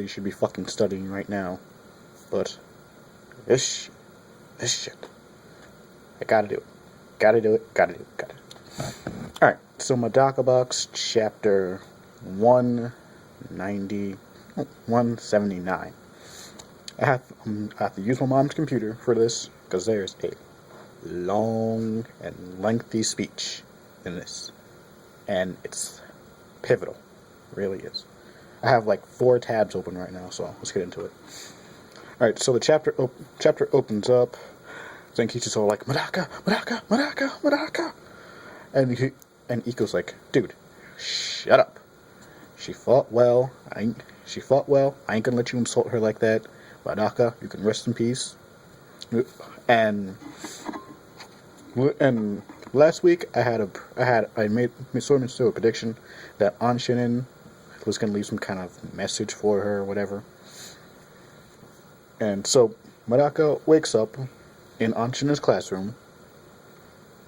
You should be fucking studying right now. But this shit. I gotta do it. Gotta do it. Gotta do it. Gotta do it. Alright, so Medaka Box, chapter 179. I have to use my mom's computer for this, because there's a long and lengthy speech in this. And it's pivotal. It really is. I have like 4 tabs open right now, so let's get into it. Alright, so the chapter opens up. Then he's just all like, Medaka, Medaka, Medaka, Medaka. And Iko's like, dude, shut up. She fought well. I ain't gonna let you insult her like that. Medaka, you can rest in peace. And last week I made sort of a prediction that Anshinin was gonna leave some kind of message for her or whatever. And so Medaka wakes up in Anshin's classroom,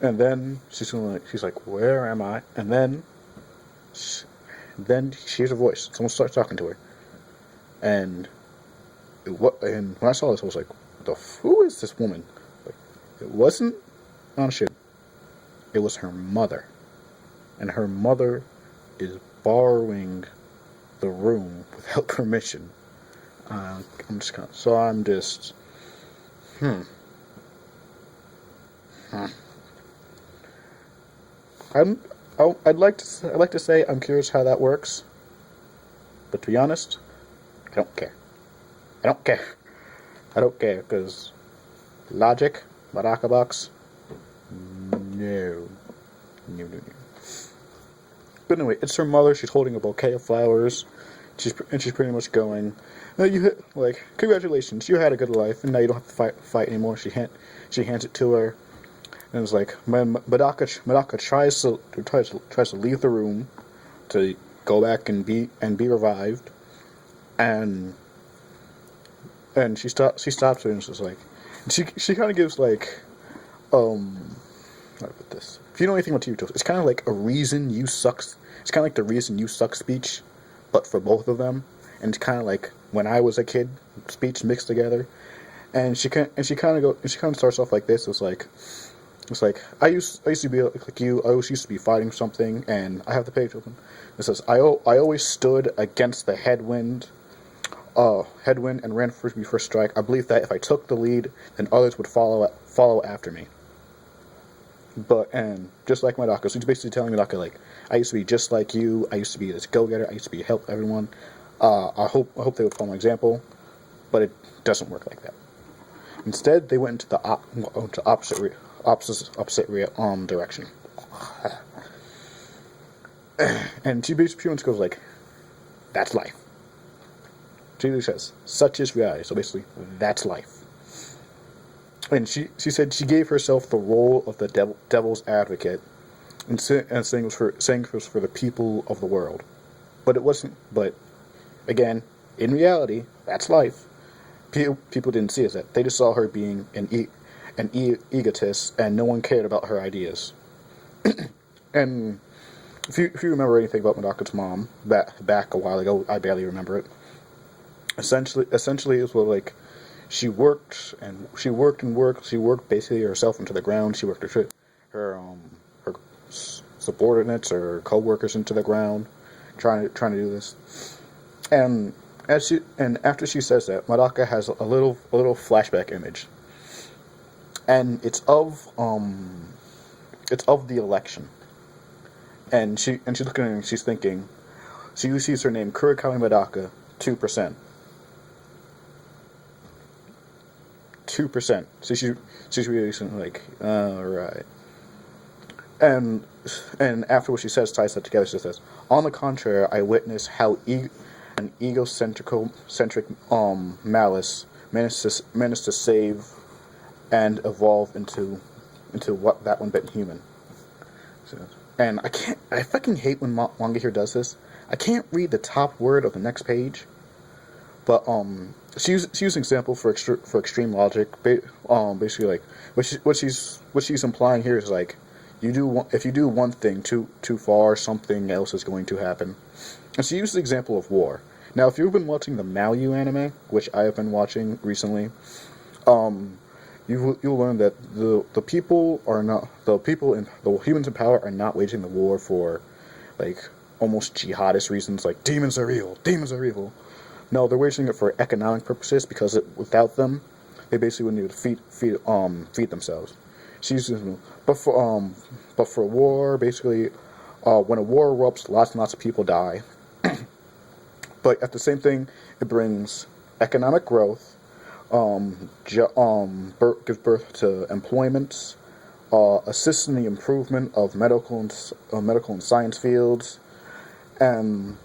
and then she's like, where am I? And then she hears a voice. Someone starts talking to her, and when I saw this, I was like, who is this woman? Like, it wasn't Anshin. It was her mother, and her mother is borrowing the room without permission. I'd like to say I'm curious how that works, but to be honest, I don't care. I don't care, because logic, Medaka Box, no. But anyway, it's her mother. She's holding a bouquet of flowers. She's pretty much going, congratulations, you had a good life, and now you don't have to fight anymore. She hands it to her, and it's like, Medaka tries to leave the room to go back and be revived, and she stops her, and it's just like, she kind of gives like, how do I put this? If you know anything about TV shows, it's kind of like a reason you suck. It's kind of like the reason you suck speech, but for both of them, and it's kind of like when I was a kid speech mixed together. And she kind of starts off like this. It's like I used to be like you. I always used to be fighting something, and I have the page open. It says I always stood against the headwind and ran before strike. I believe that if I took the lead, then others would follow after me. And just like Medaka, so he's basically telling Medaka, like, I used to be just like you. I used to be this go-getter. I used to be help everyone. I hope they would follow my example, but it doesn't work like that. Instead, they went into the opposite direction. And she basically goes like, that's life. She says, such is reality. So basically, that's life. And she said she gave herself the role of the devil's advocate, and saying it was for the people of the world. But it wasn't. But again, in reality, that's life. People didn't see it that. They just saw her being an egotist, and no one cared about her ideas. And if you remember anything about Medaka's mom back a while ago, I barely remember it. Essentially, it was like she worked basically herself into the ground. She worked her subordinates or co-workers into the ground, trying to do this. And after she says that, Medaka has a little flashback image, and it's of the election, and she's looking and she's thinking, she sees her name, Kurikawa Medaka, 2%. 2%. So she's really like, alright. And after what she says, ties that together, she says, on the contrary, I witness how an egocentric malice managed to save and evolve into what that one bit human. So, and I fucking hate when manga here does this. I can't read the top word of the next page, but she used an example for extreme logic. Basically, like what she's implying here is like, if you do one thing too far, something else is going to happen. And she used the example of war. Now, if you've been watching the Mayu anime, which I have been watching recently, um, you'll learn that the people are not the humans in power are not waging the war for like almost jihadist reasons, like demons are evil, demons are evil. No, they're waging it for economic purposes because without them, they basically wouldn't be able to feed themselves. She's but for war, basically, when a war erupts, lots and lots of people die. But at the same thing, it brings economic growth, gives birth to employment, assists in the improvement of medical and science fields, and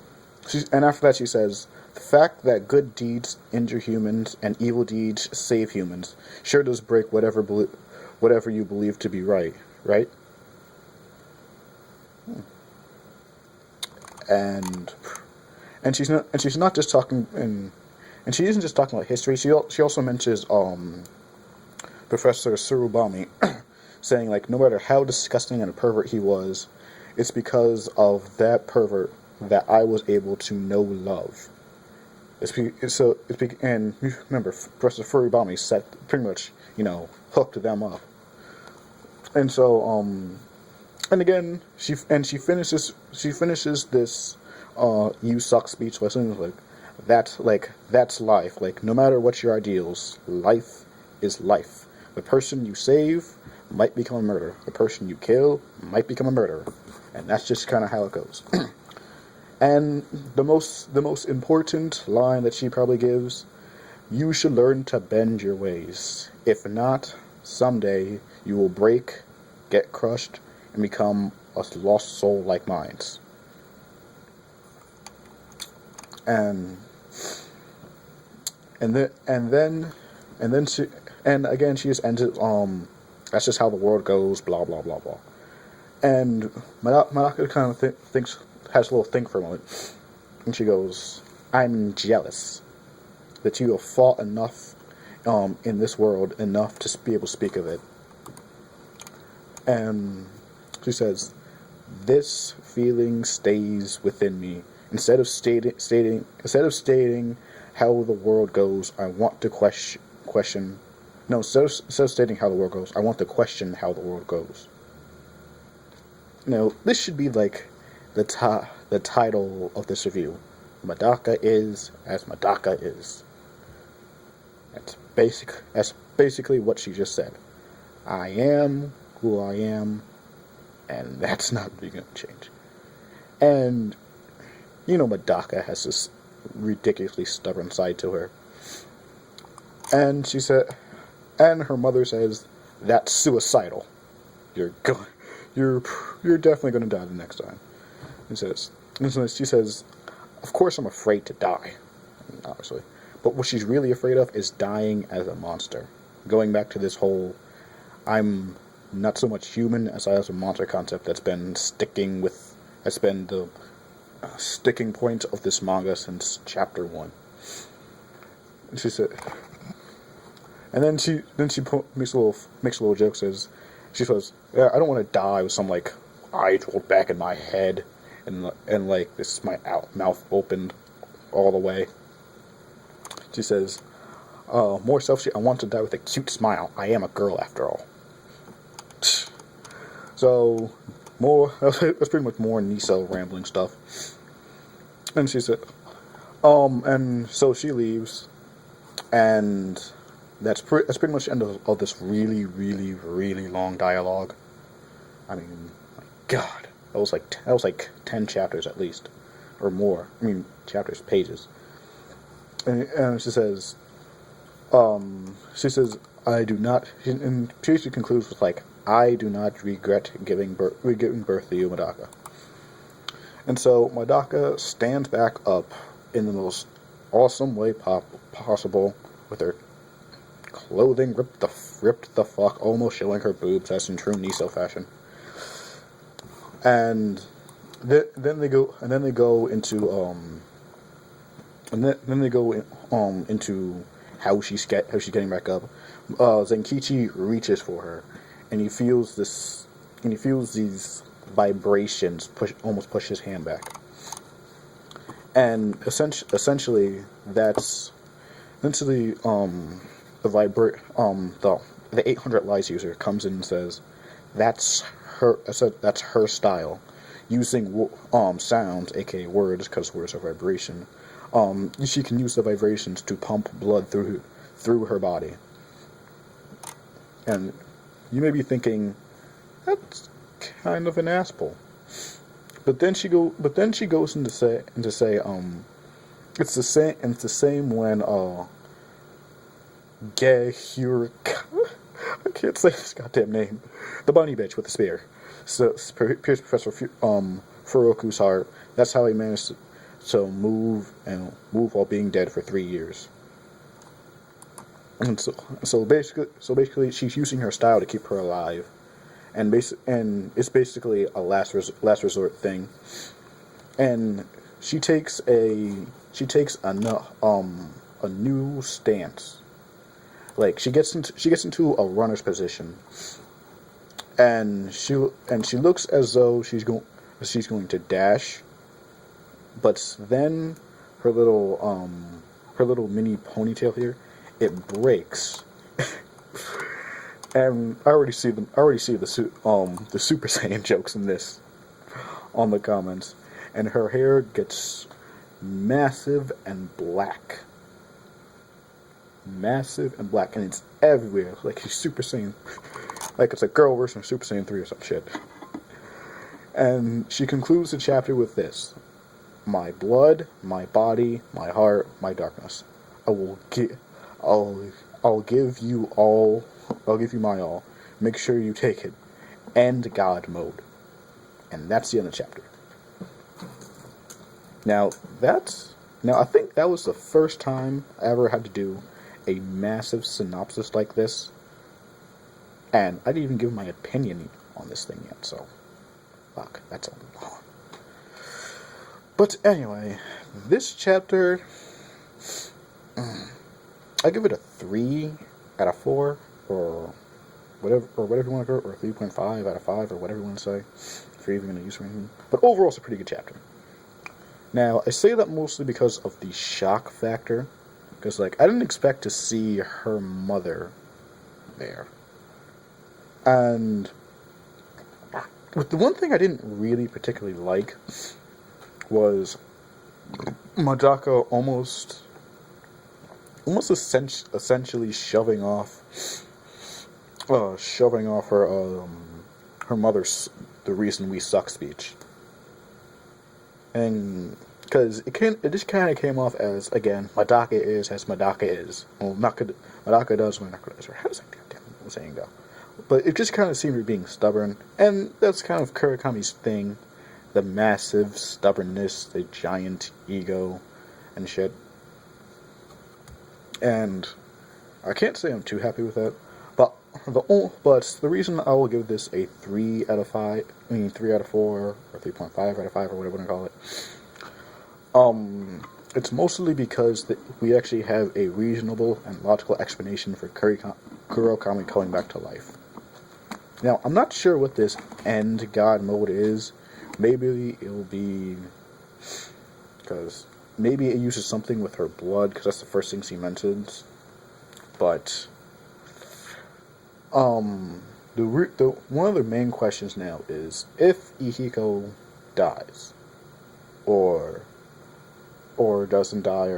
after that she says, the fact that good deeds injure humans and evil deeds save humans sure does break whatever you believe to be right, right? And she's not just talking and she isn't just talking about history. She also mentions Professor Surubami saying like no matter how disgusting and a pervert he was, it's because of that pervert that I was able to know love. And remember, Professor Furubami set pretty much hooked them up, and so and again she finishes this you suck speech lesson that's life. Like no matter what your ideals, life is life. The person you save might become a murderer. The person you kill might become a murderer, and that's just kind of how it goes. And the most important line that she probably gives, you should learn to bend your ways. If not, someday you will break, get crushed, and become a lost soul like mine. And then she just ends it. That's just how the world goes. Blah blah blah blah. And Medaka kind of has a little think for a moment, and she goes, "I'm jealous that you have fought enough in this world enough to be able to speak of it." And she says, "This feeling stays within me. Instead of stating how the world goes, I want to question. No, instead of stating how the world goes, I want to question how the world goes." This should be like the title of this review. Medaka is as Medaka is. That's basically what she just said. I am who I am, and that's not really going to change. And Medaka has this ridiculously stubborn side to her. And she said, and her mother says, that's suicidal. You're definitely going to die the next time. She says, of course I'm afraid to die, obviously. But what she's really afraid of is dying as a monster. Going back to this whole, I'm not so much human as I as a monster concept that's been the sticking point of this manga since chapter 1. And she said, and then she makes a little joke. She says, yeah, I don't want to die with some eyes rolled back in my head and this is my mouth opened all the way. She says, more selfishly, I want to die with a cute smile. I am a girl after all. So that's pretty much more Niso rambling stuff. And she said, and so she leaves, and that's pretty much the end of this really, really, really long dialogue. I mean, my God, that was like 10 chapters at least, or more. I mean, chapters, pages. And she says, I do not, and she concludes with I do not regret giving birth to you, Medaka. And so Medaka stands back up in the most awesome way possible, with her clothing ripped the fuck, almost showing her boobs, as in true Niso fashion. And then they go into into how she's getting back up. Zenkichi reaches for her, and he feels these vibrations almost push his hand back. And essentially, that's essentially the 800 lies user comes in and says that's that's her style, using sounds, aka words, because words are vibration. She can use the vibrations to pump blood through her body. And you may be thinking, that's kind of an asshole. But then she goes into say it's the same when I can't say this goddamn name. The bunny bitch with the spear. So Pierce Professor Furoku's heart. That's how he managed to move while being dead for 3 years. And so basically, she's using her style to keep her alive, and it's basically a last resort thing. And she takes a new stance. Like she gets into a runner's position, and she looks as though she's going to dash, but then her little mini ponytail here, it breaks. And I already see the Super Saiyan jokes in this on the comments, and her hair gets massive and black, and it's everywhere, like she's Super Saiyan, like it's a girl version of Super Saiyan 3 or some shit. And she concludes the chapter with this: my blood, my body, my heart, my darkness. I'll give you my all. Make sure you take it. End God mode. And that's the end of the chapter. Now I think that was the first time I ever had to do a massive synopsis like this. And I didn't even give my opinion on this thing yet, so fuck, that's a long. But anyway, this chapter, I give it a 3 out of 4, or whatever you want to go, or 3.5 out of 5, or whatever you want to say, if you're even going to use anything. But overall, it's a pretty good chapter. Now, I say that mostly because of the shock factor, because I didn't expect to see her mother there. And with the one thing I didn't really particularly like was Medaka almost essentially shoving off her mother's "the reason we suck" speech, and because it just kind of came off as, again, Medaka is as Medaka is. Well, Medaka does when Medaka does. Or how does that goddamn saying go? But it just kind of seemed to be being stubborn, and that's kind of Kurakami's thing. The massive stubbornness, the giant ego, and shit. And I can't say I'm too happy with that. But the reason I will give this a 3 out of 5, 3 out of 4, or 3.5 out of 5, or whatever you want to call it, it's mostly because we actually have a reasonable and logical explanation for Kurakami coming back to life. Now, I'm not sure what this end God mode is. Maybe it'll be because maybe it uses something with her blood, because that's the first thing she mentions. But one of the main questions now is if Ihiko dies, or doesn't die,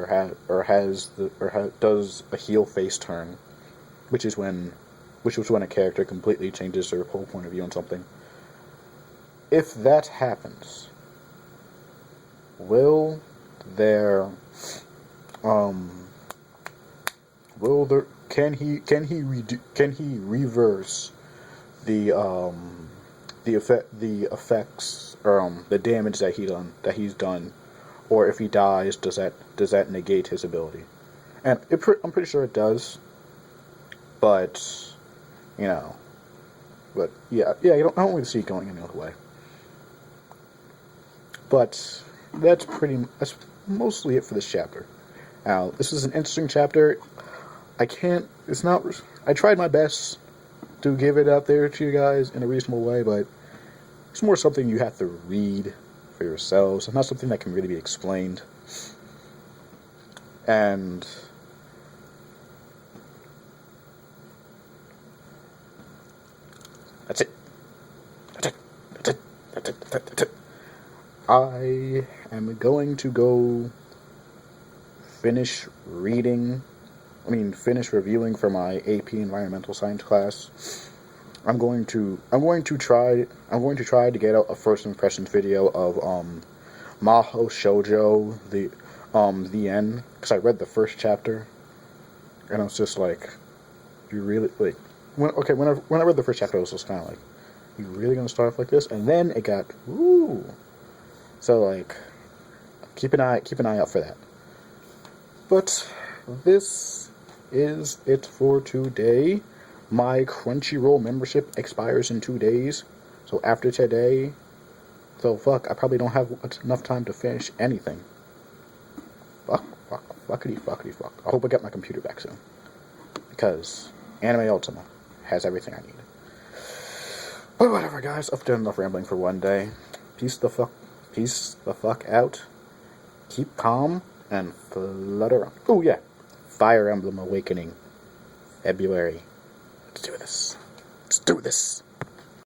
does a heel face turn, which was when a character completely changes their whole point of view on something. If that happens, can he reverse the effects, or the damage that he's done, or if he dies, does that negate his ability? And I'm pretty sure it does, but yeah, I don't really see it going any other way. But that's mostly it for this chapter. Now, this is an interesting chapter. I tried my best to give it out there to you guys in a reasonable way, but it's more something you have to read for yourselves. It's not something that can really be explained. And that's it. That's it. That's it. That's it. That's it. I am going to go finish reviewing for my AP Environmental Science class. I'm going to try to get out a first impressions video of Maho Shoujo, the end, because I read the first chapter, and I was just like, you really, like, when I read the first chapter, I was just kind of like, you really gonna start off like this? And then it got, ooh, so like, keep an eye out for that. But this is it for today. My Crunchyroll membership expires in 2 days, so after today, I probably don't have enough time to finish anything. Fuckity. I hope I get my computer back soon, because Anime Ultima has everything I need. But whatever, guys, I've done enough rambling for one day. Peace the fuck out. Keep calm and flutter on. Oh yeah, Fire Emblem Awakening, February. Let's do this.